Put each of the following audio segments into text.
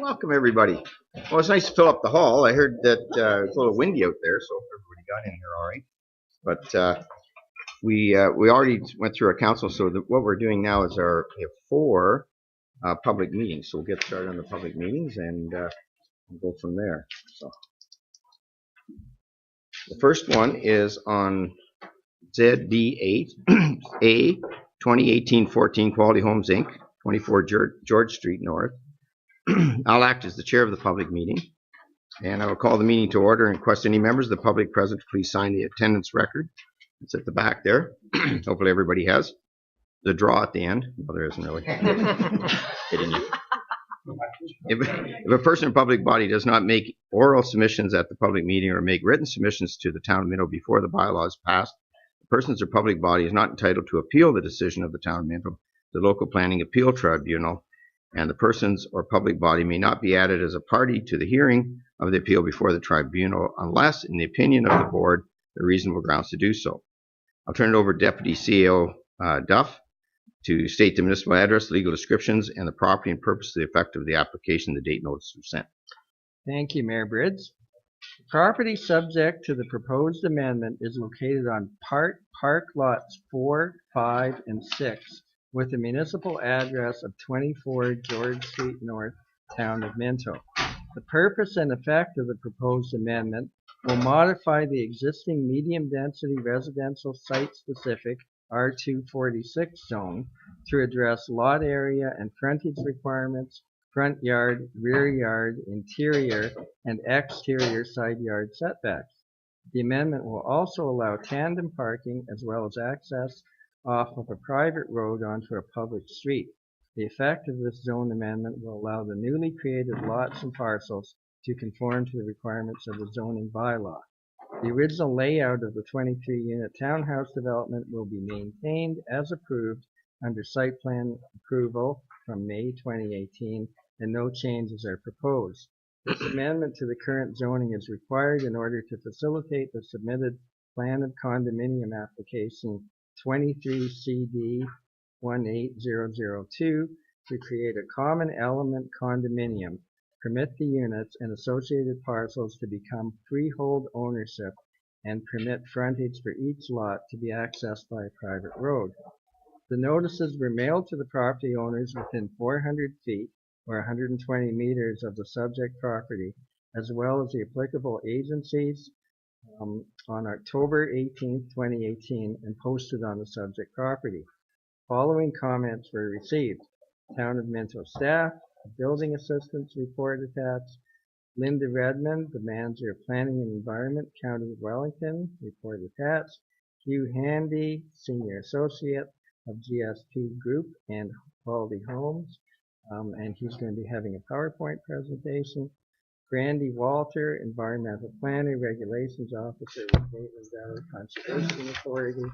Welcome everybody. Well, it's nice to fill up the hall. I heard that it's a little windy out there, so everybody got in here all right. But we already went through our council, so what we're doing now is we have 4 public meetings. So we'll get started on the public meetings and we'll go from there. So the first one is on ZB8 A 2018-14 Quality Homes Inc. 24 George Street North. I'll act as the chair of the public meeting, and I will call the meeting to order and request any members of the public present to please sign the attendance record. It's at the back there. Hopefully everybody has. The draw at the end. Well, there isn't really. If a person in public body does not make oral submissions at the public meeting or make written submissions to the town of Minto before the bylaw is passed, the person's or public body is not entitled to appeal the decision of the town of Minto to the local planning appeal tribunal, and the persons or public body may not be added as a party to the hearing of the appeal before the tribunal unless, in the opinion of the board, there are reasonable grounds to do so. I'll turn it over to Deputy CEO Duff to state the municipal address, legal descriptions, and the property and purpose of the effect of the application, the date notice was sent. Thank you, Mayor Bridge. The property subject to the proposed amendment is located on park lots 4, 5, and 6 with the municipal address of 24 George Street North, Town of Minto. The purpose and effect of the proposed amendment will modify the existing medium-density residential site-specific R246 zone to address lot area and frontage requirements, front yard, rear yard, interior, and exterior side yard setbacks. The amendment will also allow tandem parking as well as access off of a private road onto a public street. The effect of this zone amendment will allow the newly created lots and parcels to conform to the requirements of the zoning bylaw. The original layout of the 23-unit townhouse development will be maintained as approved under site plan approval from May 2018, and no changes are proposed. This amendment to the current zoning is required in order to facilitate the submitted plan of condominium application 23 CD 18002 to create a common element condominium, permit the units and associated parcels to become freehold ownership, and permit frontage for each lot to be accessed by a private road. The notices were mailed to the property owners within 400 feet or 120 meters of the subject property, as well as the applicable agencies, on October 18, 2018, and posted on the subject property. Following comments were received. Town of Minto staff, building assistants report attached. Linda Redmond, the manager of planning and environment, County of Wellington, report attached. Hugh Handy, senior associate of GSP Group and Quality Homes, and he's going to be having a PowerPoint presentation. Brandy Walter, Environmental Planning Regulations Officer with Maitland Valley Conservation Authority,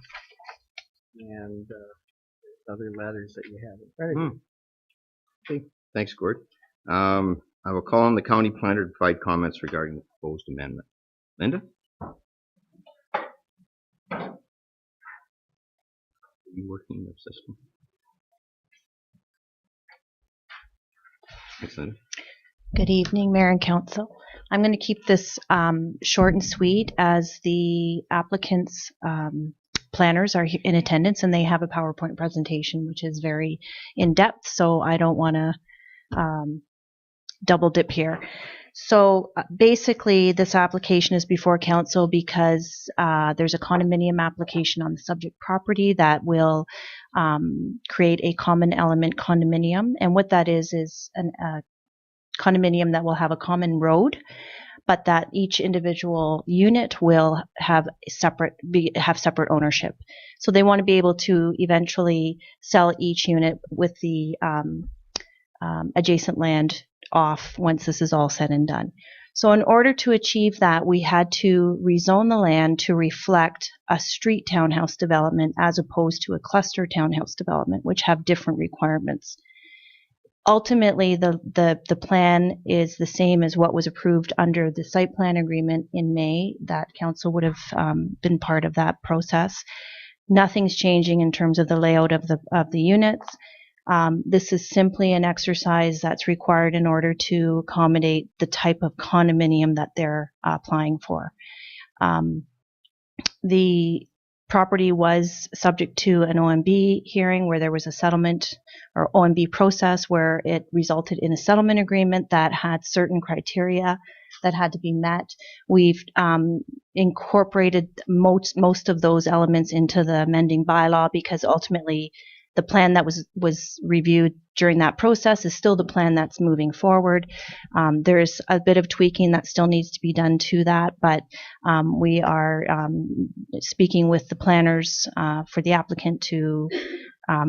and other letters that you have in front of you. Okay. Thanks, Gord. I will call on the county planner to provide comments regarding the proposed amendment. Linda? Are you working in the system? Thanks, Linda. Good evening, Mayor and Council. I'm going to keep this short and sweet as the applicants' planners are in attendance and they have a PowerPoint presentation which is very in-depth, so I don't want to double dip here. So basically this application is before council because there's a condominium application on the subject property that will create a common element condominium, and what that is a condominium that will have a common road, but that each individual unit will have separate ownership. So they want to be able to eventually sell each unit with the adjacent land off once this is all said and done. So in order to achieve that, we had to rezone the land to reflect a street townhouse development as opposed to a cluster townhouse development, which have different requirements. Ultimately, the plan is the same as what was approved under the site plan agreement in May. That council would have been part of that process. Nothing's changing in terms of the layout of the units. This is simply an exercise that's required in order to accommodate the type of condominium that they're applying for. The property was subject to an OMB hearing where there was a settlement or OMB process where it resulted in a settlement agreement that had certain criteria that had to be met. We've incorporated most of those elements into the amending bylaw because ultimately the plan that was reviewed during that process is still the plan that's moving forward. There's a bit of tweaking that still needs to be done to that, but we are speaking with the planners for the applicant to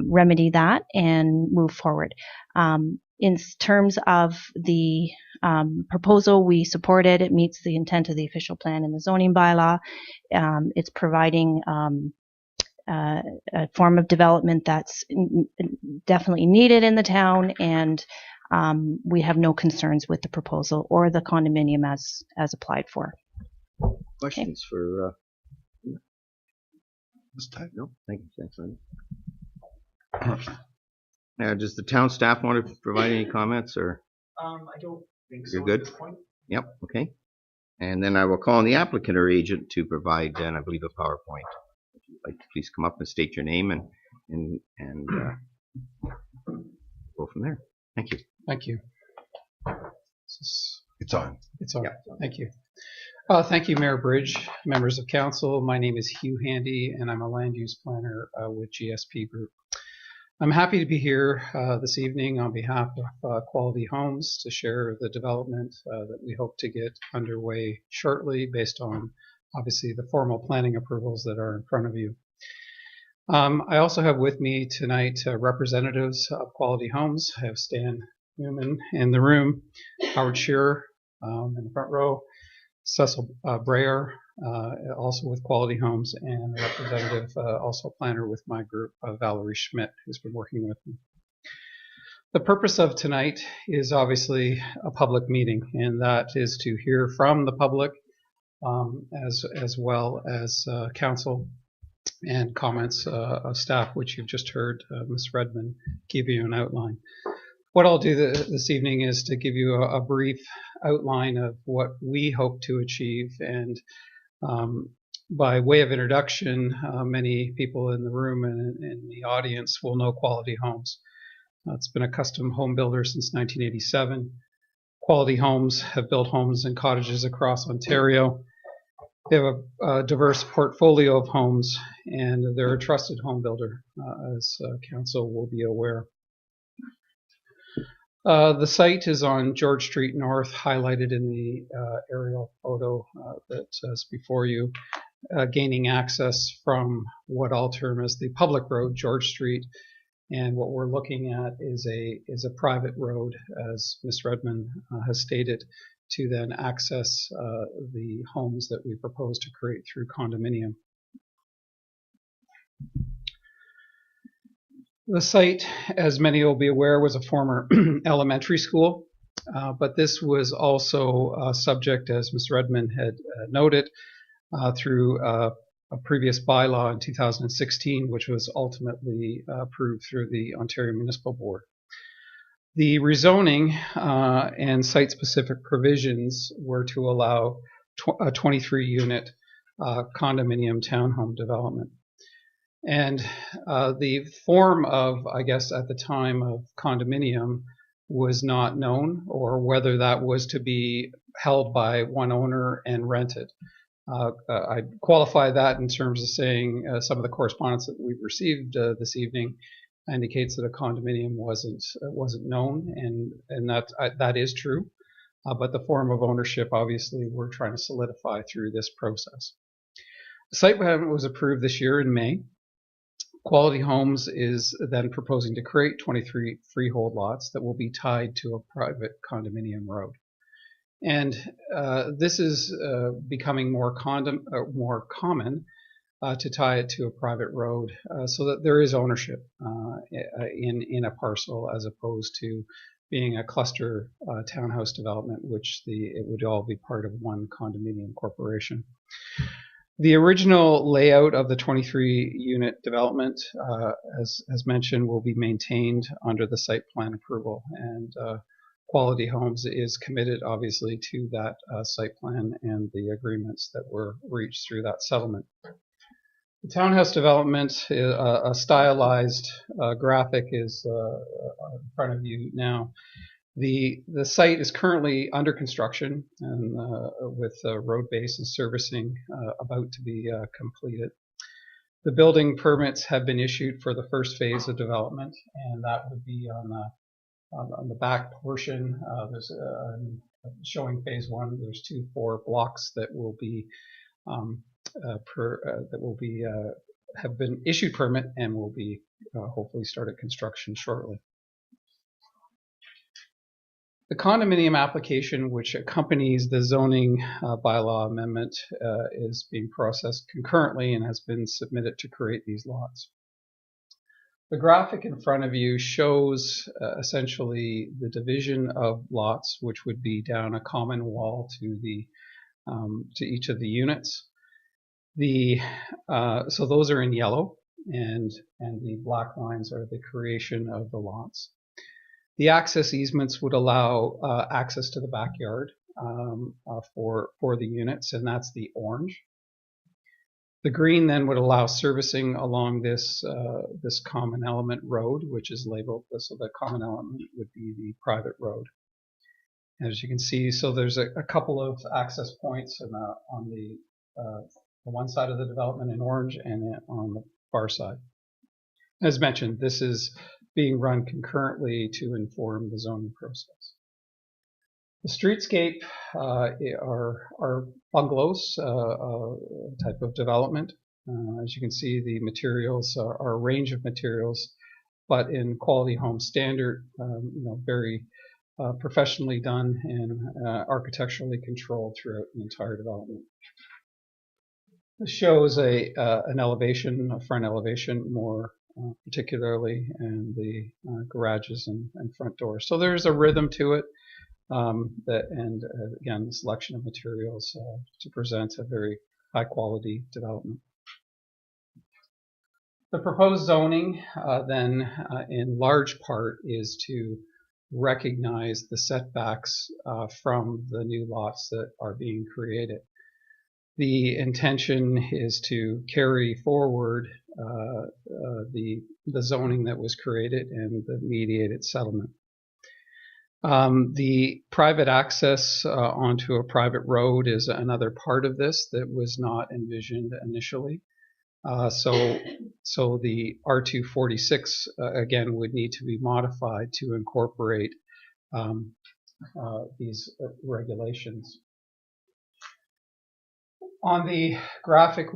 remedy that and move forward. In terms of the proposal, we support it. It meets the intent of the official plan and the zoning bylaw. It's providing a form of development that's definitely needed in the town, and we have no concerns with the proposal or the condominium as applied for. Questions for this time? No, thank you. Thanks, Linda. Now, does the town staff want to provide any comments, or? I don't think so. You're good? At this point. Yep. Okay. And then I will call on the applicant or agent to provide, and I believe, a PowerPoint. If you'd like to please come up and state your name and go from there. Thank you. Thank you. It's on. It's on. Yeah. Thank you. Thank you, Mayor Bridge, members of council. My name is Hugh Handy, and I'm a land use planner with GSP Group. I'm happy to be here this evening on behalf of Quality Homes to share the development that we hope to get underway shortly based on, obviously, the formal planning approvals that are in front of you. I also have with me tonight representatives of Quality Homes. I have Stan Newman in the room, Howard Shearer in the front row, Cecil Breyer, also with Quality Homes, and a representative, also a planner with my group, Valerie Schmidt, who's been working with me. The purpose of tonight is obviously a public meeting, and that is to hear from the public as well as council and comments of staff, which you've just heard Ms. Redmond give you an outline. What I'll do this evening is to give you a brief outline of what we hope to achieve, and by way of introduction, many people in the room and in the audience will know Quality Homes. It's been a custom home builder since 1987. Quality Homes have built homes and cottages across Ontario. They have a diverse portfolio of homes, and they're a trusted home builder, as council will be aware. The site is on George Street North, highlighted in the aerial photo that's before you, gaining access from what I'll term as the public road, George Street. And what we're looking at is a private road, as Ms. Redmond has stated, to then access the homes that we propose to create through condominium. The site, as many will be aware, was a former elementary school, but this was also subject, as Ms. Redmond had noted, through a previous bylaw in 2016, which was ultimately approved through the Ontario Municipal Board. The rezoning and site-specific provisions were to allow a 23-unit condominium townhome development. And the form of, I guess at the time, of condominium was not known, or whether that was to be held by one owner and rented. I'd qualify that in terms of saying some of the correspondence that we've received this evening indicates that a condominium wasn't known, and that is true. But the form of ownership, obviously, we're trying to solidify through this process. The site plan was approved this year in May. Quality Homes is then proposing to create 23 freehold lots that will be tied to a private condominium road. And this is becoming more common to tie it to a private road so that there is ownership in a parcel, as opposed to being a cluster townhouse development, which it would all be part of one condominium corporation. The original layout of the 23-unit development, as mentioned, will be maintained under the site plan approval, and Quality Homes is committed, obviously, to that site plan and the agreements that were reached through that settlement. The townhouse development, a stylized graphic is in front of you now. The site is currently under construction and with road base and servicing about to be completed. The building permits have been issued for the first phase of development, and that would be on the back portion. There's showing phase one. There's 4 blocks that will be have been issued permit and will be hopefully started construction shortly. The condominium application, which accompanies the zoning bylaw amendment, is being processed concurrently and has been submitted to create these lots. The graphic in front of you shows essentially the division of lots, which would be down a common wall to each of the units. So those are in yellow, and the black lines are the creation of the lots. The access easements would allow access to the backyard for the units, and that's the orange. The green then would allow servicing along this common element road, which is labeled, so the common element would be the private road. As you can see, so there's a couple of access points on the one side of the development in orange and on the far side. As mentioned, this is being run concurrently to inform the zoning process. The streetscape are bungalows, type of development. As you can see, the materials are a range of materials, but in Quality Home standard, very professionally done and architecturally controlled throughout the entire development. This shows an elevation, a front elevation more particularly, and the garages and front doors. So there's a rhythm to it, and again, the selection of materials to present a very high quality development. The proposed zoning then in large part is to recognize the setbacks from the new lots that are being created. The intention is to carry forward the zoning that was created and the mediated settlement. The private access onto a private road is another part of this that was not envisioned initially. So the R246 again would need to be modified to incorporate these regulations. On the graphic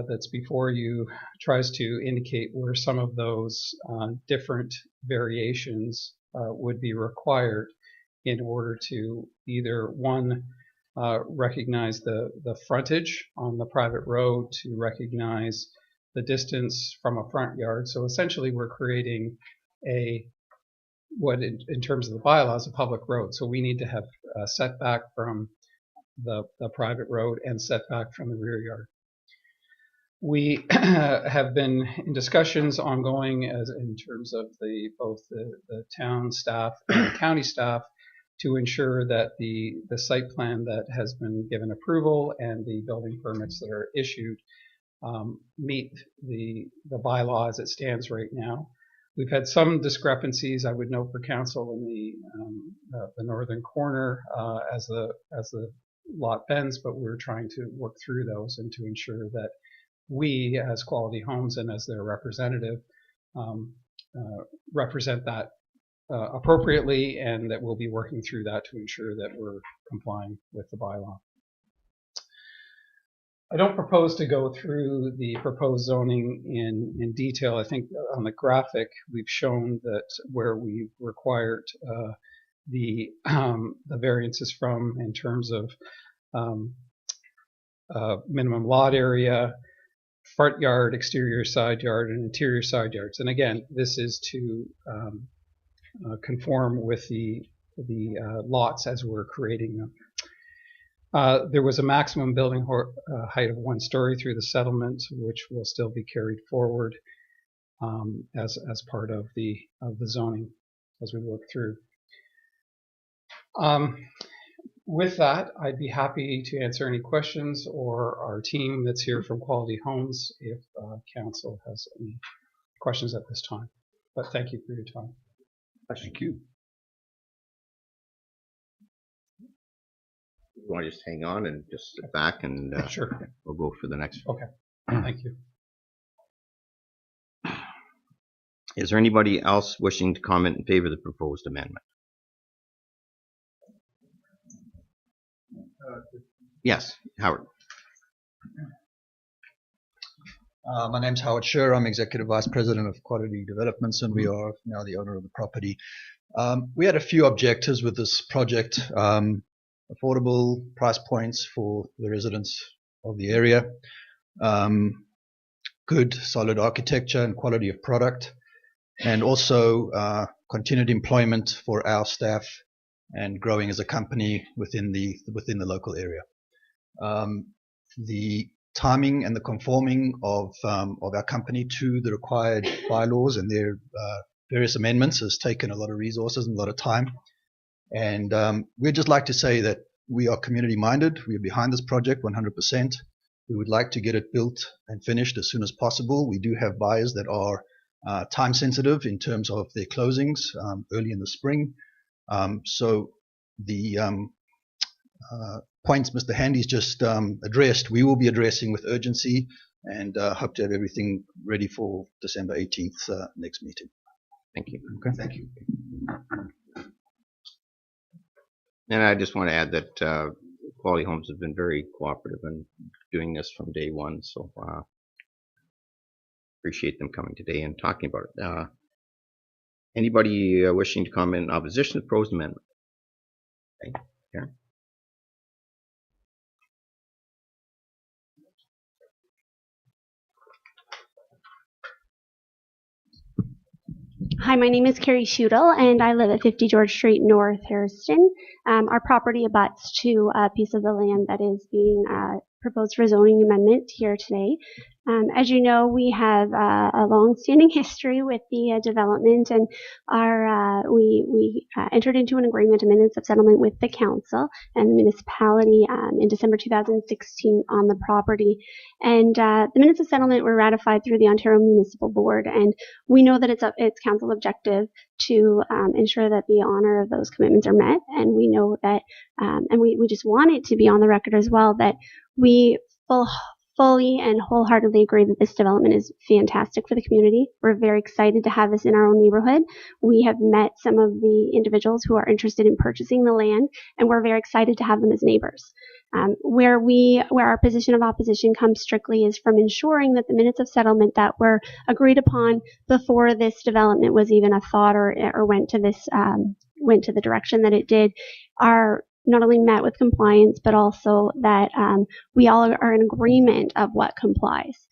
that's before you tries to indicate where some of those different variations would be required in order to either recognize the frontage on the private road, to recognize the distance from a front yard. So essentially we're creating what in terms of the bylaws, a public road. So we need to have a setback from the private road and setback from the rear yard. We have been in discussions ongoing in terms of both the town staff and the county staff to ensure that the site plan that has been given approval and the building permits that are issued meet the bylaw as it stands right now. We've had some discrepancies, I would note for council, in the northern corner as the lot bends, but we're trying to work through those and to ensure that we, as Quality Homes and as their representative, represent that appropriately, and that we'll be working through that to ensure that we're complying with the bylaw. I don't propose to go through the proposed zoning in detail. I think on the graphic we've shown that where we required the variances from in terms of minimum lot area, front yard, exterior side yard, and interior side yards. And again, this is to conform with the lots as we're creating them. There was a maximum building height of 1 story through the settlement, which will still be carried forward as part of the zoning as we work through. With that, I'd be happy to answer any questions, or our team that's here from Quality Homes if council has any questions at this time. But thank you for your time. Thank you. You want to just hang on and just sit back and Sure. we'll go for the next one. Okay. Thank you. Is there anybody else wishing to comment in favor of the proposed amendment? Yes, Howard. My name's Howard Scher. I'm Executive Vice President of Quality Developments, and we are now the owner of the property. We had a few objectives with this project. Affordable price points for the residents of the area, good solid architecture and quality of product, and also continued employment for our staff and growing as a company within the local area. The timing and the conforming of our company to the required bylaws and their various amendments has taken a lot of resources and a lot of time. And we'd just like to say that we are community minded. We are behind this project 100%. We would like to get it built and finished as soon as possible. We do have buyers that are time sensitive in terms of their closings early in the spring. So the points Mr. Handy's just addressed, we will be addressing with urgency, and hope to have everything ready for December 18th next meeting. Thank you. Okay. Thank you. And I just want to add that Quality Homes have been very cooperative in doing this from day one, so appreciate them coming today and talking about it. Anybody wishing to comment in opposition to the proposed amendment? Okay. Karen? Hi, my name is Carrie Schudel, and I live at 50 George Street, North Harrison. Our property abuts to a piece of the land that is being proposed for zoning amendment here today. As you know, we have a long-standing history with the development, and we entered into an agreement, a minutes of settlement with the council and the municipality in December 2016 on the property. And the minutes of settlement were ratified through the Ontario Municipal Board, and we know that it's council's objective to ensure that the honor of those commitments are met. And we know that, and we just want it to be on the record as well, that we fully and wholeheartedly agree that this development is fantastic for the community. We're very excited to have this in our own neighborhood. We have met some of the individuals who are interested in purchasing the land, and we're very excited to have them as neighbors. Where our position of opposition comes strictly is from ensuring that the minutes of settlement that were agreed upon before this development was even a thought or went to the direction that it did are not only met with compliance, but also that we all are in agreement of what complies.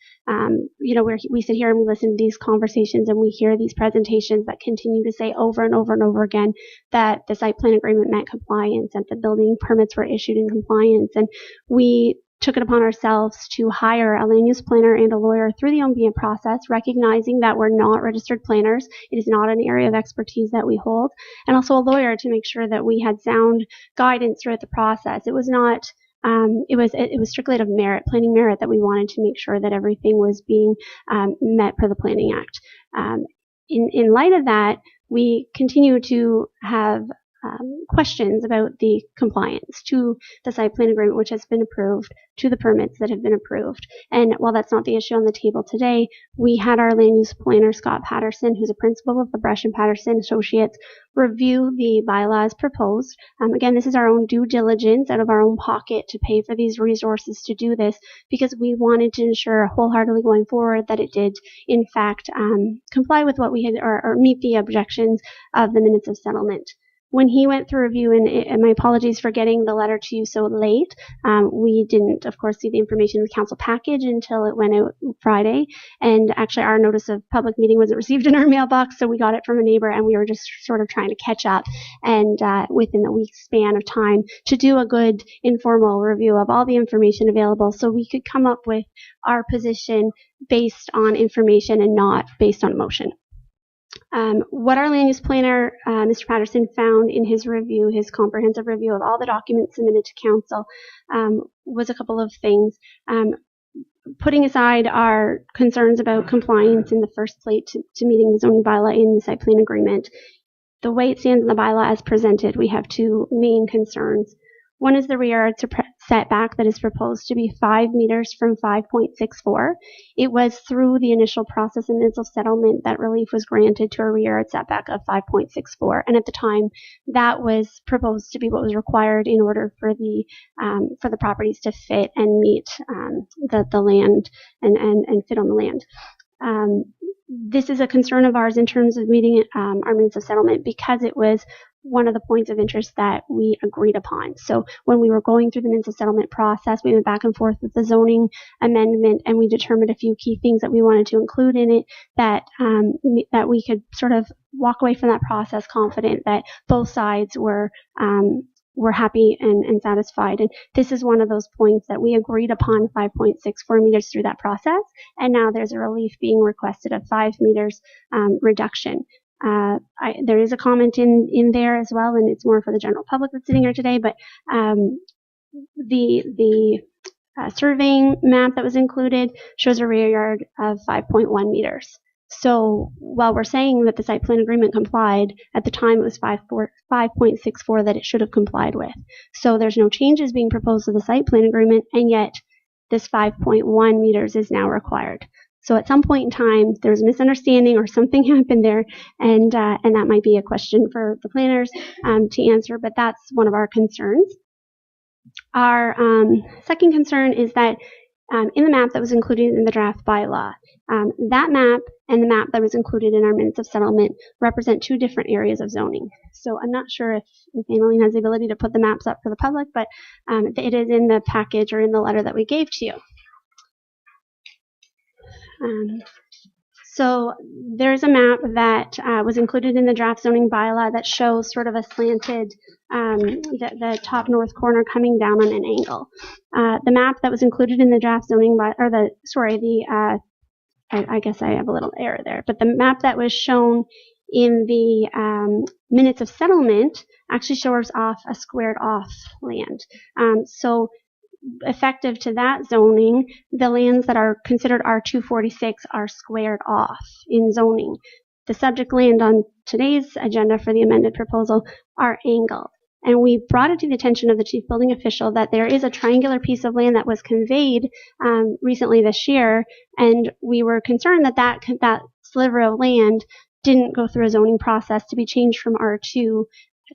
We sit here and we listen to these conversations and we hear these presentations that continue to say over and over and over again that the site plan agreement met compliance, that the building permits were issued in compliance. And we took it upon ourselves to hire a land use planner and a lawyer through the OMBA process, recognizing that we're not registered planners. It is not an area of expertise that we hold, and also a lawyer to make sure that we had sound guidance throughout the process. It was not, it was strictly out of merit, planning merit, that we wanted to make sure that everything was being met per the Planning Act. In light of that, we continue to have questions about the compliance to the site plan agreement, which has been approved, to the permits that have been approved. And while that's not the issue on the table today, we had our land use planner, Scott Patterson, who's a principal of the Brush and Patterson Associates, review the bylaws proposed. Again, this is our own due diligence out of our own pocket to pay for these resources to do this, because we wanted to ensure wholeheartedly going forward that it did, in fact, comply with what we had, or meet the objections of the minutes of settlement. When he went through review, and my apologies for getting the letter to you so late, we didn't, of course, see the information in the council package until it went out Friday. And actually, our notice of public meeting wasn't received in our mailbox, so we got it from a neighbor, and we were just sort of trying to catch up, and within a week's span of time, to do a good informal review of all the information available, so we could come up with our position based on information and not based on emotion. What our land use planner, Mr. Patterson, found in his review, his comprehensive review of all the documents submitted to council, was a couple of things. Putting aside our concerns about compliance in the first place to meeting the zoning bylaw in the site plan agreement, the way it stands in the bylaw as presented, we have two main concerns. One is the rear yard setback that is proposed to be 5 meters from 5.64. It was through the initial process and of settlement that relief was granted to a rear yard setback of 5.64, and at the time that was proposed to be what was required in order for the properties to fit and meet the land and fit on the land. This is a concern of ours in terms of meeting our minutes of settlement, because it was one of the points of interest that we agreed upon. So when we were going through the minutes of settlement process, we went back and forth with the zoning amendment, and we determined a few key things that we wanted to include in it, that we could sort of walk away from that process confident that both sides were happy and satisfied. And this is one of those points that we agreed upon 5.64 meters through that process. And now there's a relief being requested of 5 meters reduction. There is a comment in there as well, and it's more for the general public that's sitting here today, but the surveying map that was included shows a rear yard of 5.1 meters. So while we're saying that the site plan agreement complied, at the time it was 5.64 that it should have complied with. So there's no changes being proposed to the site plan agreement, and yet this 5.1 meters is now required. So at some point in time, there was a misunderstanding or something happened there, and that might be a question for the planners to answer, but that's one of our concerns. Our second concern is that in the map that was included in the draft bylaw, that map and the map that was included in our minutes of settlement represent two different areas of zoning. So I'm not sure if Annalene has the ability to put the maps up for the public, but it is in the package or in the letter that we gave to you. So there's a map that was included in the draft zoning bylaw that shows sort of a slanted, the top north corner coming down on an angle. The map that was included in the draft zoning bylaw, I guess I have a little error there, but the map that was shown in the minutes of settlement actually shows off a squared off land. So effective to that zoning, the lands that are considered R246 are squared off in zoning. The subject land on today's agenda for the amended proposal are angled. And we brought it to the attention of the chief building official that there is a triangular piece of land that was conveyed recently this year, and we were concerned that that sliver of land didn't go through a zoning process to be changed from R2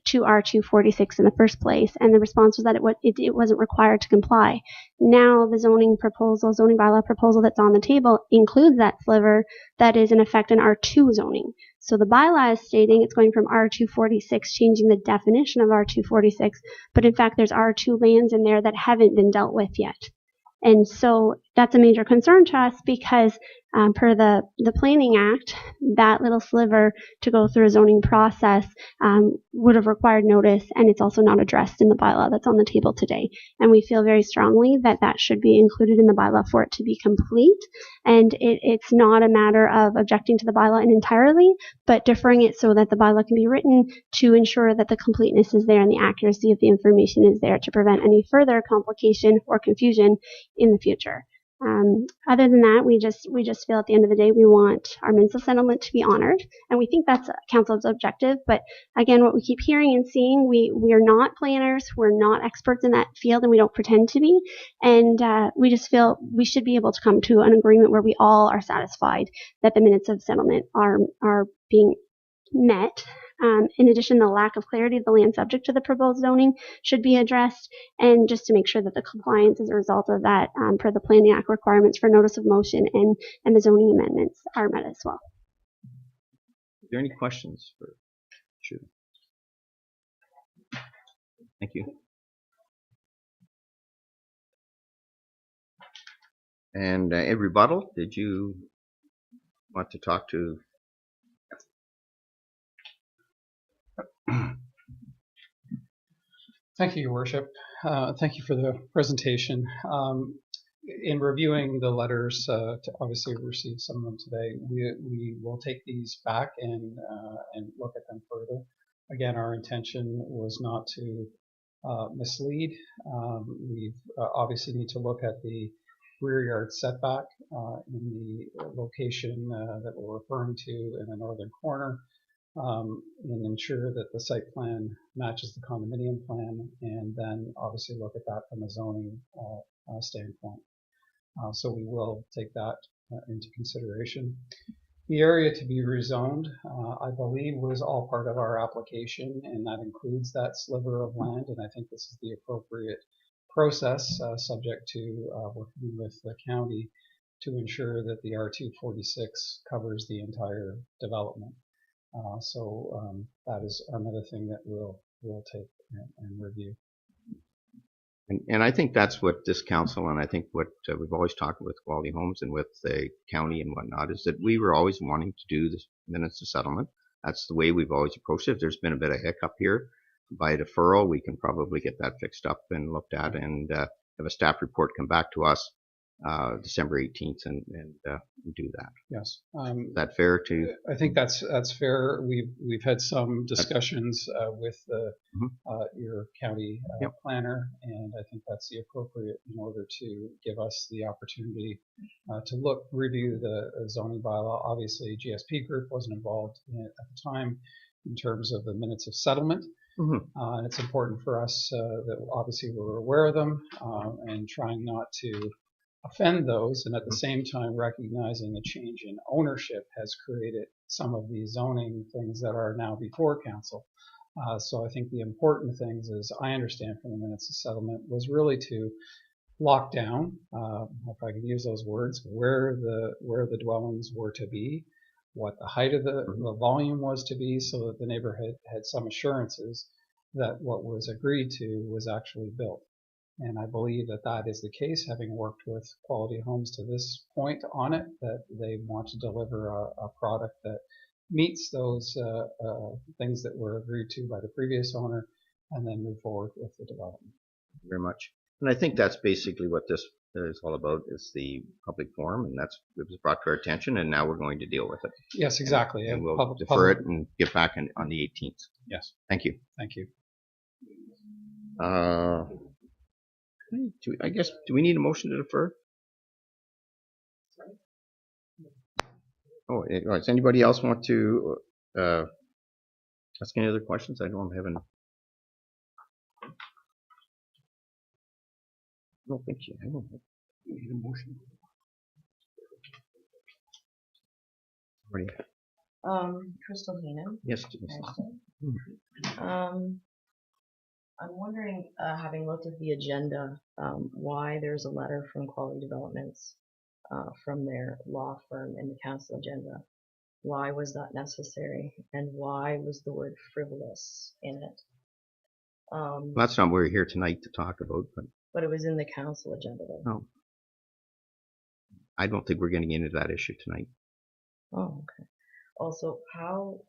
to R246 in the first place, and the response was that it wasn't required to comply. Now the zoning bylaw proposal that's on the table includes that sliver that is in effect in R2 zoning. So the bylaw is stating it's going from R246, changing the definition of R246, but in fact there's R2 lands in there that haven't been dealt with yet. And so that's a major concern to us because per the Planning Act, that little sliver to go through a zoning process would have required notice, and it's also not addressed in the bylaw that's on the table today. And we feel very strongly that that should be included in the bylaw for it to be complete. And it's not a matter of objecting to the bylaw entirely, but deferring it so that the bylaw can be written to ensure that the completeness is there and the accuracy of the information is there to prevent any further complication or confusion in the future. Other than that, we just feel at the end of the day we want our minutes of settlement to be honored, and we think that's council's objective. But again, what we keep hearing and seeing, we are not planners, we're not experts in that field, and we don't pretend to be. And we just feel we should be able to come to an agreement where we all are satisfied that the minutes of settlement are being met. In addition, the lack of clarity of the land subject to the proposed zoning should be addressed, and just to make sure that the compliance as a result of that per the Planning Act requirements for notice of motion and the zoning amendments are met as well. Is there any questions for Julie? Thank you. And in rebuttal, did you want to talk to? Thank you, Your Worship. Thank you for the presentation. In reviewing the letters, to obviously we received some of them today, we will take these back and look at them further. Again, our intention was not to mislead. We obviously need to look at the rear yard setback in the location that we're referring to in the northern corner, and ensure that the site plan matches the condominium plan, and then obviously look at that from a zoning standpoint. So we will take that into consideration. The area to be rezoned, I believe, was all part of our application, and that includes that sliver of land, and I think this is the appropriate process, subject to working with the county to ensure that the R246 covers the entire development. So that is another thing that we'll take and review. And I think that's what this council, and I think what we've always talked with Quality Homes and with the county and whatnot, is that we were always wanting to do the minutes of settlement. That's the way we've always approached it. If there's been a bit of hiccup here, by deferral, we can probably get that fixed up and looked at, and have a staff report come back to us December 18th and do that. Yes. Is that fair to? I think that's fair. We've had some discussions with the your county planner, and I think that's the appropriate in order to give us the opportunity to review the zoning bylaw. Obviously, GSP Group wasn't involved in it at the time in terms of the minutes of settlement. And it's important for us that obviously we're aware of them and trying not to offend those, and at the same time recognizing a change in ownership has created some of these zoning things that are now before council. So I think the important things, as I understand from the minutes of settlement, was really to lock down, if I can use those words, where the dwellings were to be, what the height of the volume was to be, so that the neighborhood had some assurances that what was agreed to was actually built. And I believe that that is the case, having worked with Quality Homes to this point on it, that they want to deliver a product that meets those things that were agreed to by the previous owner, and then move forward with the development. Thank you very much. And I think that's basically what this is all about, is the public forum, and it was brought to our attention, and now we're going to deal with it. Yes, exactly. And we'll defer it and get back on the 18th. Yes. Thank you. Thank you. I guess, do we need a motion to defer? Oh, does anybody else want to ask any other questions? I know I'm having. I don't think you. I don't need a motion. Crystal Heenan. Yes. I'm wondering, having looked at the agenda, why there's a letter from Quality Developments from their law firm in the council agenda. Why was that necessary, and why was the word frivolous in it? Well, that's not what we're here tonight to talk about, but it was in the council agenda, though. No, I don't think we're getting into that issue tonight. Oh, okay. Also, how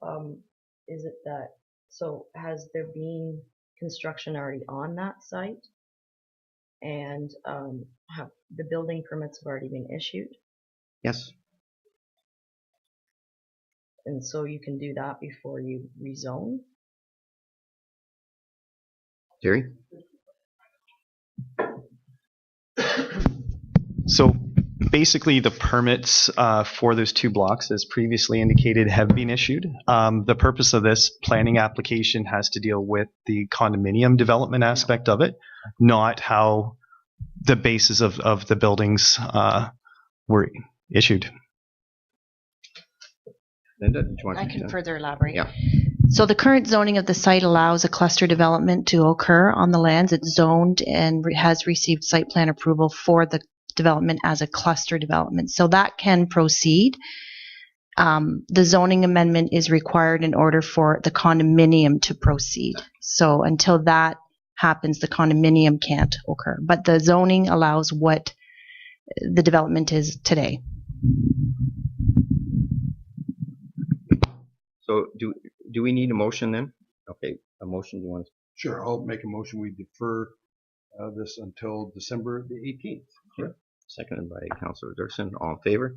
is it that? So, has there been construction already on that site, and have the building permits have already been issued? Yes. And so you can do that before you rezone? Terry? So basically the permits for those two blocks, as previously indicated, have been issued. The purpose of this planning application has to deal with the condominium development aspect of it, not how the bases of the buildings were issued. Linda, do you want I to can further elaborate. Yeah. So the current zoning of the site allows a cluster development to occur on the lands. It's zoned and has received site plan approval for the development as a cluster development. So that can proceed. The zoning amendment is required in order for the condominium to proceed. So until that happens, the condominium can't occur. But the zoning allows what the development is today. So do we need a motion then? Okay, a motion, you want to? Sure, I'll make a motion. We defer this until December the 18th. Sure. Seconded by Councillor Dirksen. All in favor?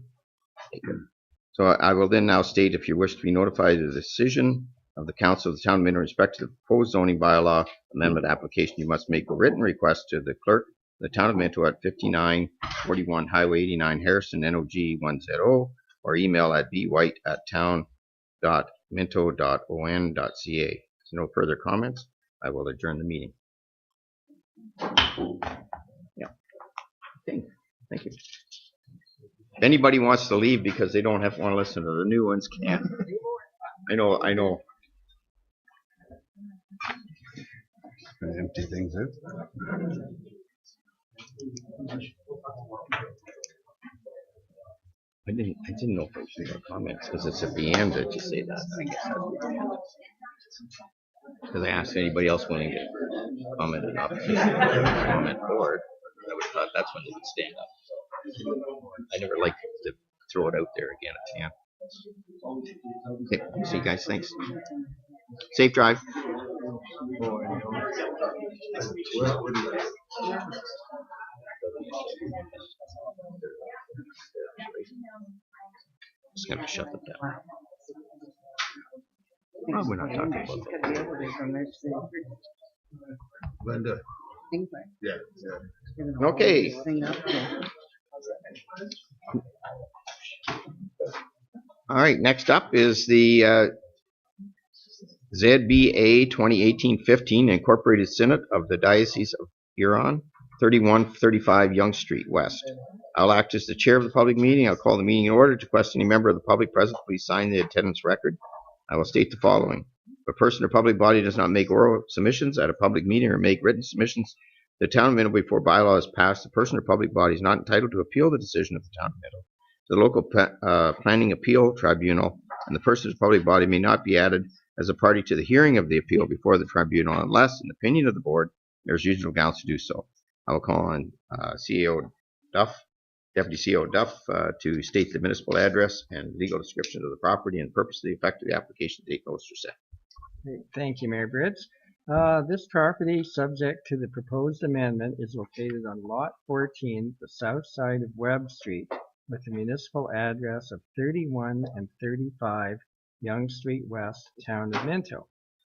So I will then now state, if you wish to be notified of the decision of the Council of the Town of Minto in respect to the proposed zoning bylaw amendment application, you must make a written request to the clerk of the Town of Minto at 5941 Highway 89 Harrison, NOG 10, or email at bwhite@town.minto.on.ca. If no further comments, I will adjourn the meeting. Yeah. Okay. Thank you. If anybody wants to leave because they don't want to listen to the new ones, can. I know. Gonna empty things out. I didn't know if there was any more comments because it's at the end that you say that. I guess because I asked anybody else wanting to comment enough comment forward. I would have thought that's when they would stand up. I never like to throw it out there again at the end. Okay, see you guys. Thanks. Safe drive. Just gonna shut them down. Oh, we're not talking about that. Linda. Yeah. Okay. All right, next up is the ZBA 2018-15 Incorporated Synod of the Diocese of Huron, 3135 Yonge Street West. I'll act as the chair of the public meeting. I'll call the meeting in order. To question any member of the public present, please sign the attendance record. I will state the following. If a person or public body does not make oral submissions at a public meeting or make written submissions, the Town of Minto before bylaw is passed, the person or public body is not entitled to appeal the decision of the Town of Minto. The local planning appeal tribunal and the person or public body may not be added as a party to the hearing of the appeal before the tribunal unless, in the opinion of the board, there is reasonable grounds to do so. I will call on Deputy CEO Duff to state the municipal address and legal description of the property and purpose of the effect of the application date notice are set. Great. Thank you, Mayor Bridge. This property, subject to the proposed amendment, is located on Lot 14, the south side of Webb Street, with the municipal address of 31 and 35 Yonge Street West, Town of Minto.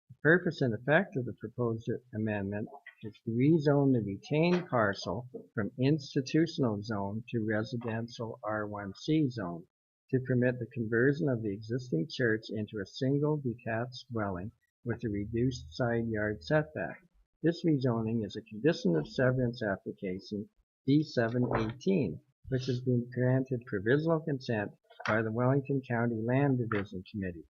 The purpose and effect of the proposed amendment is to rezone the retained parcel from institutional zone to residential R1C zone, to permit the conversion of the existing church into a single detached dwelling with a reduced side yard setback. This rezoning is a condition of severance application D718, which has been granted provisional consent by the Wellington County Land Division Committee.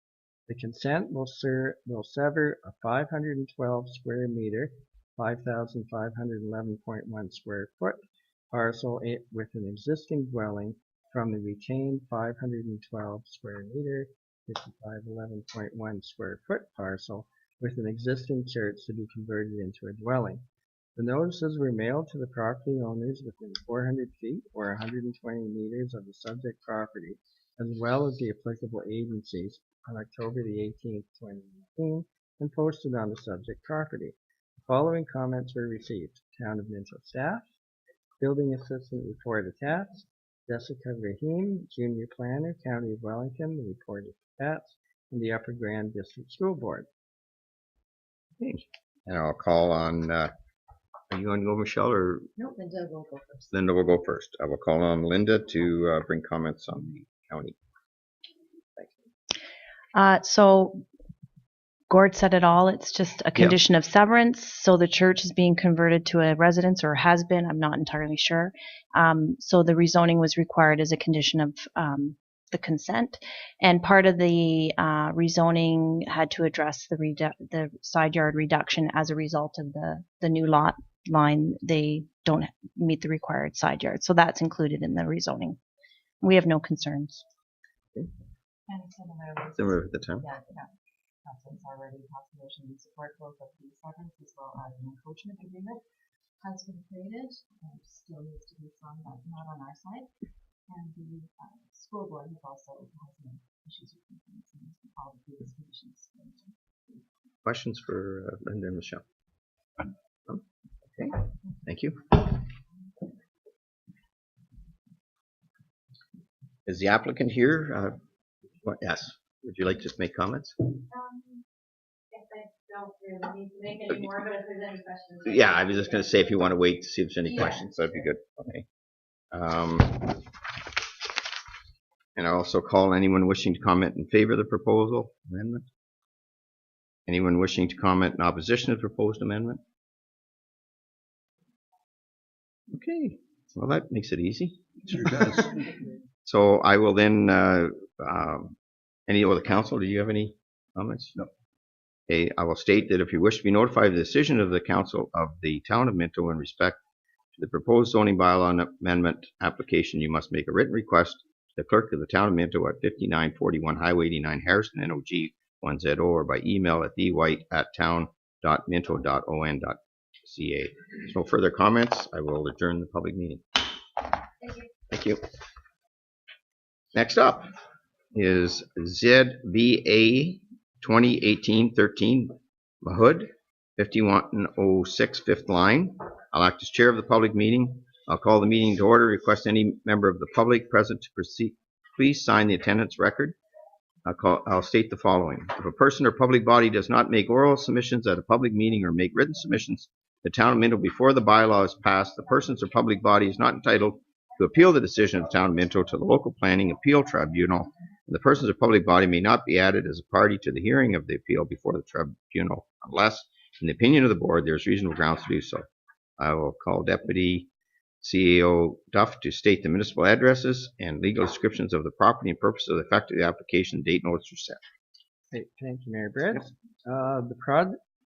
The consent will sever a 512 square meter, 5,511.1 square foot parcel with an existing dwelling from the retained 512 square meter, 5,511.1 square foot parcel with an existing church to be converted into a dwelling. The notices were mailed to the property owners within 400 feet or 120 meters of the subject property, as well as the applicable agencies, on October the 18th, 2018, and posted on the subject property. The following comments were received. Town of Minto staff, building assistant report attached, Jessica Rahim, junior planner, County of Wellington, the report is attached, and the Upper Grand District School Board. And I'll call on, are you going to go, Michelle, or? No, Linda will go first. Linda will go first. I will call on Linda to bring comments on the county. So Gord said it all. It's just a condition of severance. So the church is being converted to a residence, or has been. I'm not entirely sure. So the rezoning was required as a condition of the consent, and part of the rezoning had to address the side yard reduction as a result of the new lot line. They don't meet the required side yard, so that's included in the rezoning. We have no concerns. Similar at the time. Yeah. Council's already passed a motion in support both of the severance as well as an encroachment agreement has been created and still needs to be signed, but not on our side. And the school board has also has no issues with complaints and all the previous conditions. Questions for Linda and Michelle? Okay, thank you. Is the applicant here? Yes. Would you like to make comments? If I don't really need to make any more, but if there's any questions. Yeah, I was just going to say if you want to wait to see if there's any questions, that'd be good. Okay. And I also call anyone wishing to comment in favor of the proposal amendment. Anyone wishing to comment in opposition to the proposed amendment? Okay, well that makes it easy. Sure does. So I will then, any of the council, do you have any comments? No. Okay, I will state that if you wish to be notified of the decision of the council of the town of Minto in respect to the proposed zoning bylaw amendment application, you must make a written request to the clerk of the town of Minto at 5941 Highway 89 Harrison, NOG 1ZO, or by email at bwhite@town.minto.on.ca. There's no further comments. I will adjourn the public meeting. Thank you. Next up is ZBA 2018-13 Mahood 5106 Fifth Line. I'll act as chair of the public meeting. I'll call the meeting to order. Request any member of the public present to proceed. Please sign the attendance record. I'll state the following. If a person or public body does not make oral submissions at a public meeting or make written submissions to the town of Minto before the bylaw is passed, the persons or public body is not entitled to appeal the decision of the town of Minto to the local planning appeal tribunal, and the persons or public body may not be added as a party to the hearing of the appeal before the tribunal unless, in the opinion of the board, there is reasonable grounds to do so. I will call Deputy CEO Duff to state the municipal addresses and legal descriptions of the property and purpose of the effect of the application. Date notice are set. Okay, thank you, Mayor Britz. The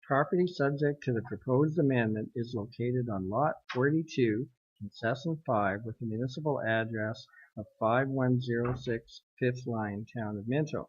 property subject to the proposed amendment is located on Lot 42, Concession 5, with the municipal address of 5106 Fifth Line, Town of Minto.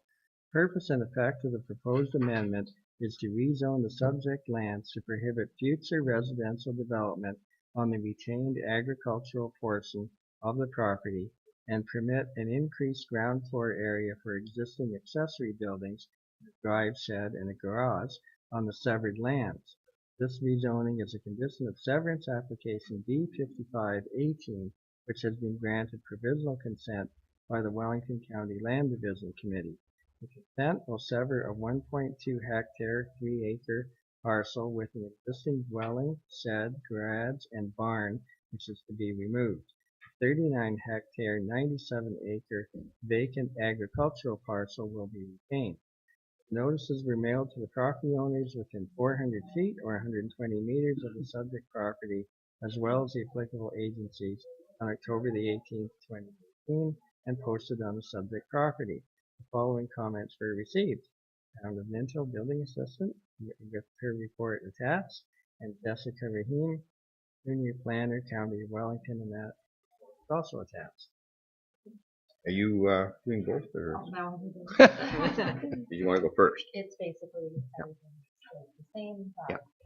Purpose and effect of the proposed amendment is to rezone the subject lands to prohibit future residential development on the retained agricultural portion of the property and permit an increased ground floor area for existing accessory buildings, a drive shed, and a garage on the severed lands. This rezoning is a condition of severance application B5518, which has been granted provisional consent by the Wellington County Land Division Committee. The consent will sever a 1.2 hectare, 3-acre parcel with an existing dwelling, shed, garage, and barn, which is to be removed. 39 hectare, 97-acre vacant agricultural parcel will be retained. Notices were mailed to the property owners within 400 feet or 120 meters of the subject property, as well as the applicable agencies, on October the 18th, 2018, and posted on the subject property. The following comments were received. Town of Minto Building Assistant, with her report attached, and Jessica Rahim, Junior Planner, County of Wellington, and that is also attached. Are you doing both, or No, do you want to go first? it's basically everything the same.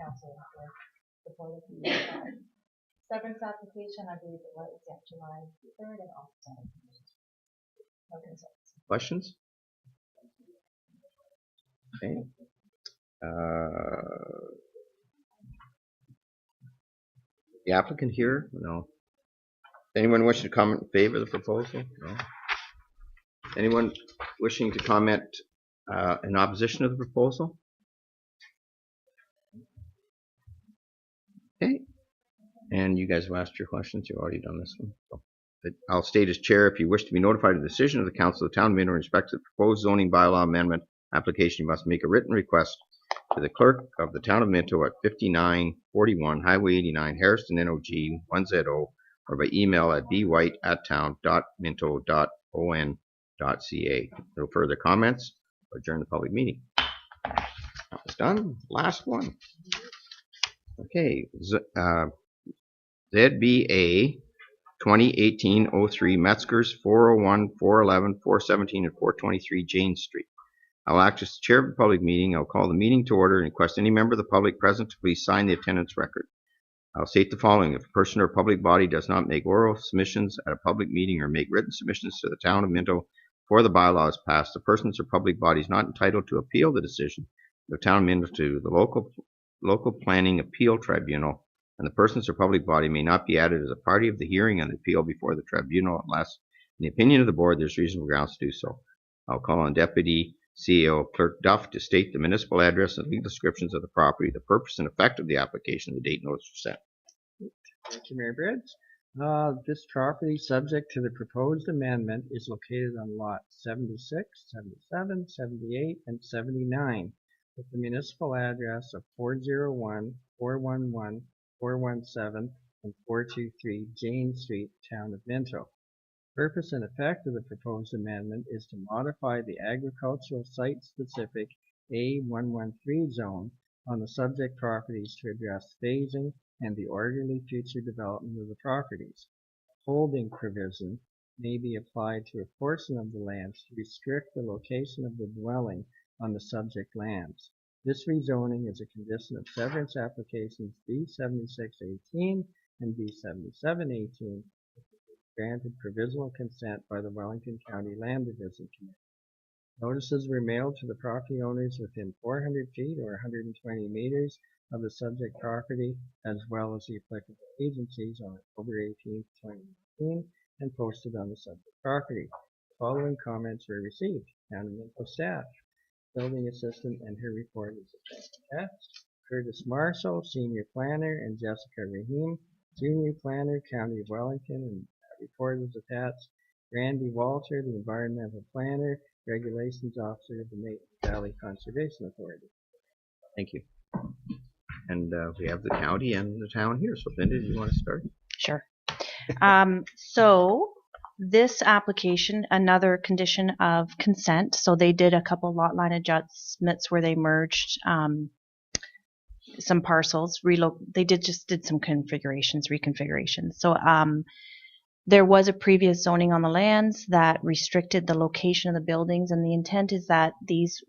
Council before the severance application, I believe it was July 3rd, and also no concerns. Questions? Okay. The applicant here? No. Anyone wishing to comment in favor of the proposal? No. Anyone wishing to comment in opposition to the proposal? Okay. And you guys have asked your questions. You've already done this one. So, I'll state as chair, if you wish to be notified of the decision of the Council of the Town of Minto in respect to the proposed zoning bylaw amendment application, you must make a written request to the clerk of the Town of Minto at 5941 Highway 89 Harrison, NOG 1ZO, or by email at bwhite@town.minto.on.ca. No further comments. Adjourn the public meeting. That was done. Last one. Okay. ZBA 2018-03 Metzger's 401, 411, 417, and 423 Jane Street. I'll act as chair of the public meeting. I'll call the meeting to order and request any member of the public present to please sign the attendance record. I'll state the following. If a person or public body does not make oral submissions at a public meeting or make written submissions to the town of Minto before the bylaw is passed, the persons or public body is not entitled to appeal the decision of the town of Minto to the local planning appeal tribunal, and the persons or public body may not be added as a party of the hearing on the appeal before the tribunal unless, in the opinion of the board, there's reasonable grounds to do so. I'll call on Deputy CEO Clerk Duff to state the municipal address and legal descriptions of the property, the purpose and effect of the application, the date notice was sent. Thank you, Mayor Bridge. This property, subject to the proposed amendment, is located on lots 76, 77, 78, and 79, with the municipal address of 401, 411, 417, and 423 Jane Street, Town of Minto. Purpose and effect of the proposed amendment is to modify the agricultural site-specific A113 zone on the subject properties to address phasing and the orderly future development of the properties. Holding provision may be applied to a portion of the lands to restrict the location of the dwelling on the subject lands. This rezoning is a condition of severance applications B7618 and B7718, granted provisional consent by the Wellington County Land Division Committee. Notices were mailed to the property owners within 400 feet or 120 meters of the subject property, as well as the applicable agencies, on October 18, 2019, and posted on the subject property. The following comments were received. Town of Minto staff, building assistant, and her report is attached. Curtis Marshall, senior planner, and Jessica Rahim, junior planner, County of Wellington, and that report is attached. Randy Walter, the environmental planner, regulations officer of the Maitland Valley Conservation Authority. Thank you. And we have the county and the town here. So, Linda, do you want to start? Sure. So this application, another condition of consent. So they did a couple lot line adjustments where they merged some parcels. They did some reconfigurations. So there was a previous zoning on the lands that restricted the location of the buildings, and the intent is that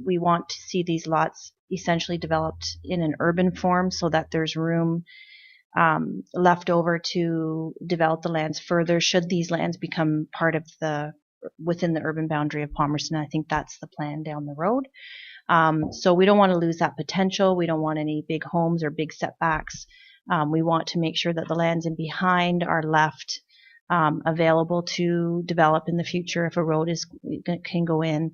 we want to see these lots essentially developed in an urban form so that there's room left over to develop the lands further should these lands become part of within the urban boundary of Palmerston. I think that's the plan down the road. So we don't want to lose that potential. We don't want any big homes or big setbacks. We want to make sure that the lands in behind are left available to develop in the future if a road can go in.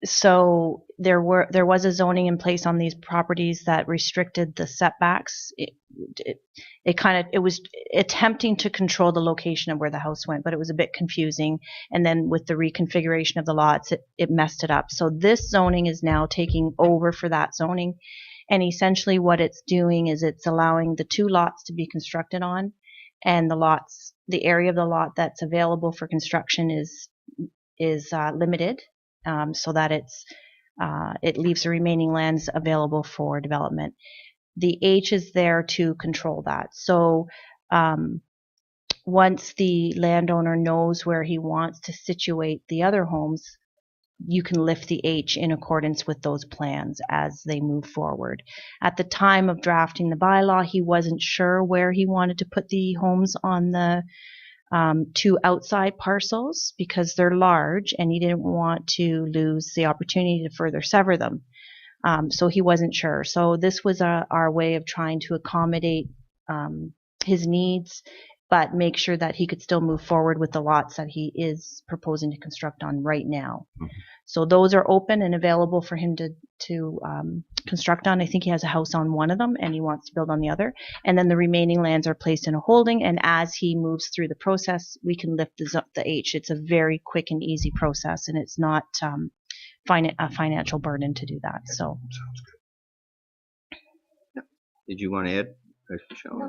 So there was a zoning in place on these properties that restricted the setbacks. It was attempting to control the location of where the house went, but it was a bit confusing. And then with the reconfiguration of the lots, it messed it up. So this zoning is now taking over for that zoning. And essentially what it's doing is it's allowing the two lots to be constructed on, and the area of the lot that's available for construction is limited, so that it leaves the remaining lands available for development. The H is there to control that. So once the landowner knows where he wants to situate the other homes, you can lift the H in accordance with those plans as they move forward. At the time of drafting the bylaw, he wasn't sure where he wanted to put the homes on the two outside parcels because they're large, and he didn't want to lose the opportunity to further sever them. So he wasn't sure. So this was our way of trying to accommodate his needs, but make sure that he could still move forward with the lots that he is proposing to construct on right now. Mm-hmm. So those are open and available for him to construct on. I think he has a house on one of them and he wants to build on the other. And then the remaining lands are placed in a holding, and as he moves through the process, we can lift the H. It's a very quick and easy process, and it's not a financial burden to do that. So, did you want to add? No,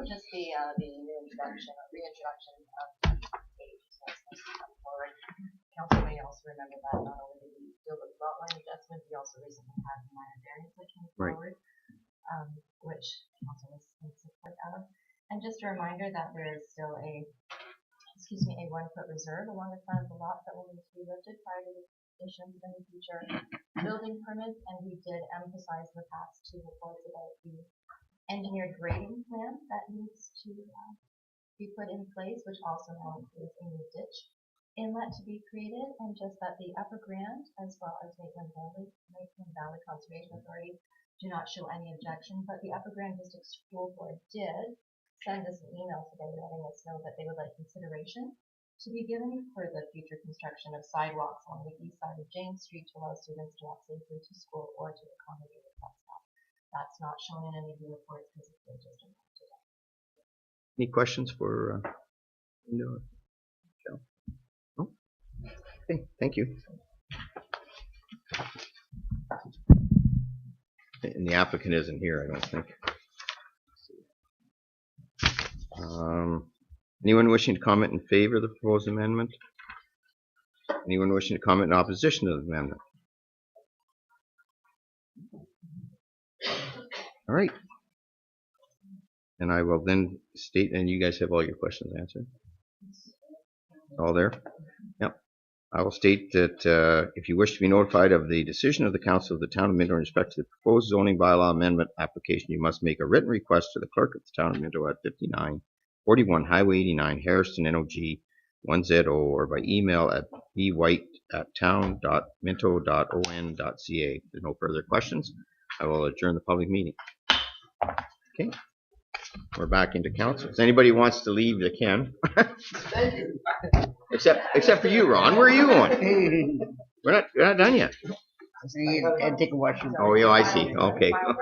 just the reintroduction of age coming forward. Council may also remember that not only did we deal with lot line adjustment, we also recently had a minor variance that came forward, which council was in support of. And just a reminder that there is still a 1-foot reserve along the front of the lot that will need to be lifted prior to the issuance in the future building permits, and we did emphasize the past two reports about the engineered grading plan that needs to be put in place, which also now includes a new ditch inlet to be created, and just that the Upper Grand as well as Maitland Valley Conservation Authority do not show any objection, but the Upper Grand District School Board did send us an email today letting us know that they would like consideration to be given for the future construction of sidewalks on the east side of James Street to allow students to walk safely to school or to accommodate a bus stop. That's not shown in any of the reports because it's been just announced today. Any questions for no? No? Okay, thank you. And the applicant isn't here, I don't think. Anyone wishing to comment in favor of the proposed amendment? Anyone wishing to comment in opposition to the amendment? All right. And I will then state, and you guys have all your questions answered? All there? Yep. I will state that if you wish to be notified of the decision of the Council of the Town of Minto in respect to the proposed zoning bylaw amendment application, you must make a written request to the clerk of the Town of Minto at 5941 Highway 89, Harrison, NOG 1ZO, or by email at bwhite@town.minto.on.ca. If there's no further questions, I will adjourn the public meeting. Okay. We're back into council. If anybody wants to leave, they can. Except for you, Ron. Where are you going? We're not done yet. And take a watch. Oh, yeah, I see. Okay. I'm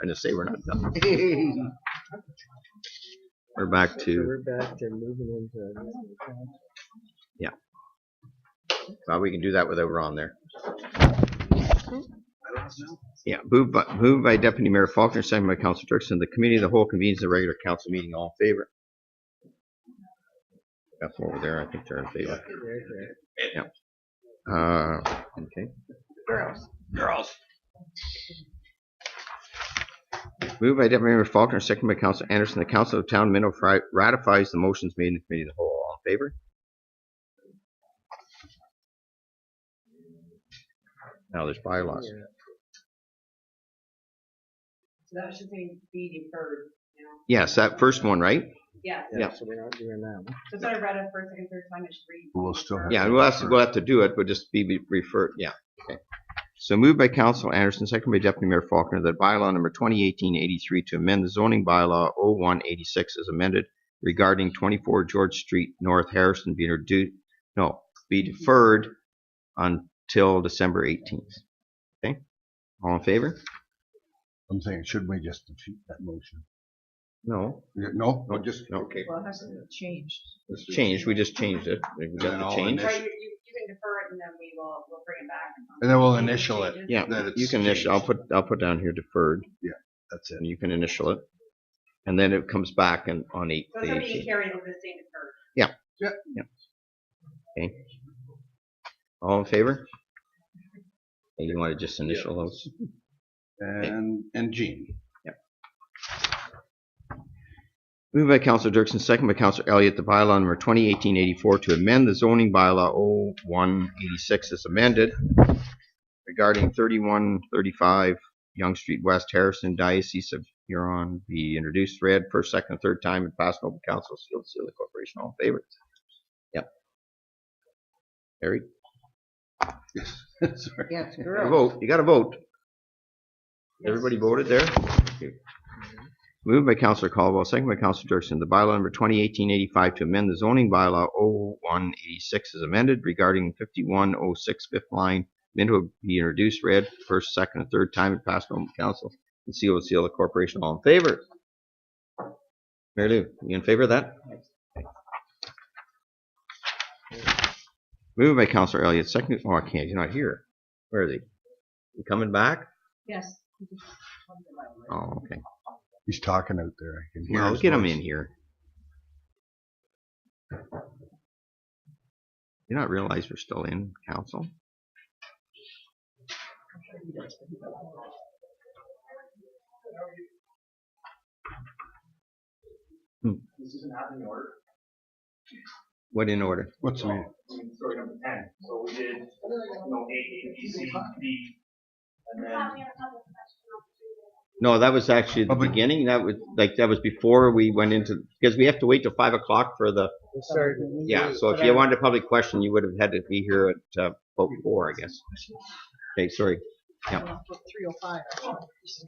gonna say we're not done. We're back to. We're back to moving into. Yeah. Well, we can do that without Ron there. Yeah, moved by Deputy Mayor Faulkner, second by Councilor Dirksen. The committee of the whole convenes the regular council meeting. All in favor? That's over there. I think they're in favor. Yeah. Okay. Girls. Moved by Deputy Mayor Faulkner, second by Councilor Anderson. The Council of Town of Minto ratifies the motions made in the committee of the whole. All in favor? Now there's bylaws. So that should be deferred now. Yes, that first one, right? Yeah. Yeah. So we're not doing that. So instead of read it first, second, third time, it should read. We'll still have. Yeah, we'll have to do it, but just be referred. Yeah. Okay. So moved by Councilor Anderson, second by Deputy Mayor Faulkner, that bylaw number 2018-83 to amend the zoning bylaw 0186 as amended regarding 24 George Street North, Harrison, be deferred until December 18th. Okay. All in favor? I'm saying, should we just defeat that motion? No. No, just No. okay. Well, it hasn't changed. It's changed. We just changed it. We then got the I'll change. Right, you can defer it and then we'll bring it back. And then we'll initial it. Yeah, That it's you can initial. I'll put down here deferred, That's it. and you can initial it, and then it comes back on So the it's something 18th. you carry over the same deferred. Yeah. Okay. All in favor? And you want to just initial those? And Jean. Moved by Councilor Dirksen, second by Councilor Elliott, the bylaw number 2018-84 to amend the zoning bylaw 0186 as amended regarding 3135 Yonge Street West, Harrison, Diocese of Huron be introduced, read first, second, and third time, and passed on open council, sealed to the corporation. All in favor? Yep. Harry? Yes. Sorry. Yeah, Vote. You got to vote. Everybody voted there? Moved by Councilor Caldwell, second by Councilor Dirksen, the bylaw number 2018-85 to amend the zoning bylaw 0186 as amended regarding 5106 fifth line. Minto be introduced, read first, second, and third time, and passed on council. And seal with seal of the corporation. All in favor? Mary Lou, you in favor of that? Moved by Councilor Elliott, second. Oh, I can't. You're not here. Where are they? You coming back? Yes. Oh, okay. He's talking out there. I can hear Well, his get him voice. in here. You not realize we're still in council? This isn't happening in order. What in order? What's the meeting? Story number 10. So we did, A, B, C, D, and then. No, that was actually the beginning. That was before we went into, because we have to wait till 5 o'clock for the. Yeah. So if you wanted a public question, you would have had to be here at about 4, I guess. Okay. Sorry. Yeah. 3:05.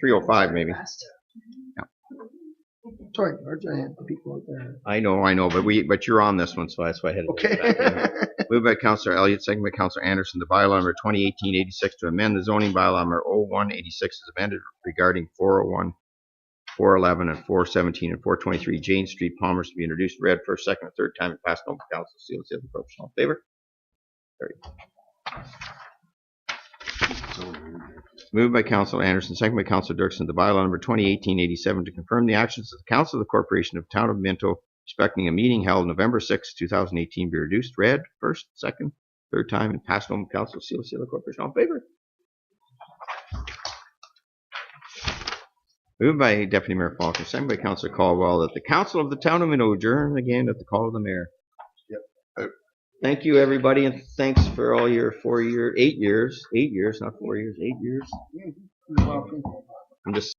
3:05 maybe. Yeah. Sorry, George, I had the people out there. I know, but you're on this one, so that's why I had to. Okay. Moved by Councillor Elliott, second by Councillor Anderson, the bylaw number 2018-86 to amend the zoning bylaw number 0186 is amended regarding 401, 411, and 417 and 423 Jane Street, Palmer's to be introduced, read first, second, and third time, and passed on by council. Seal the professional favor. Carried. Moved by Councillor Anderson, second by Councillor Dirksen, the bylaw number 2018-87 to confirm the actions of the Council of the Corporation of Town of Minto respecting a meeting held November 6, 2018 be reduced, read first, second, third time, and passed on by council. Seal the corporation. All in favor? Moved by Deputy Mayor Faulkner, second by Councillor Caldwell, that the Council of the Town of Minto adjourn again at the call of the Mayor. Yep. Thank you, everybody, and thanks for all your 8 years, not 4 years, 8 years. I'm just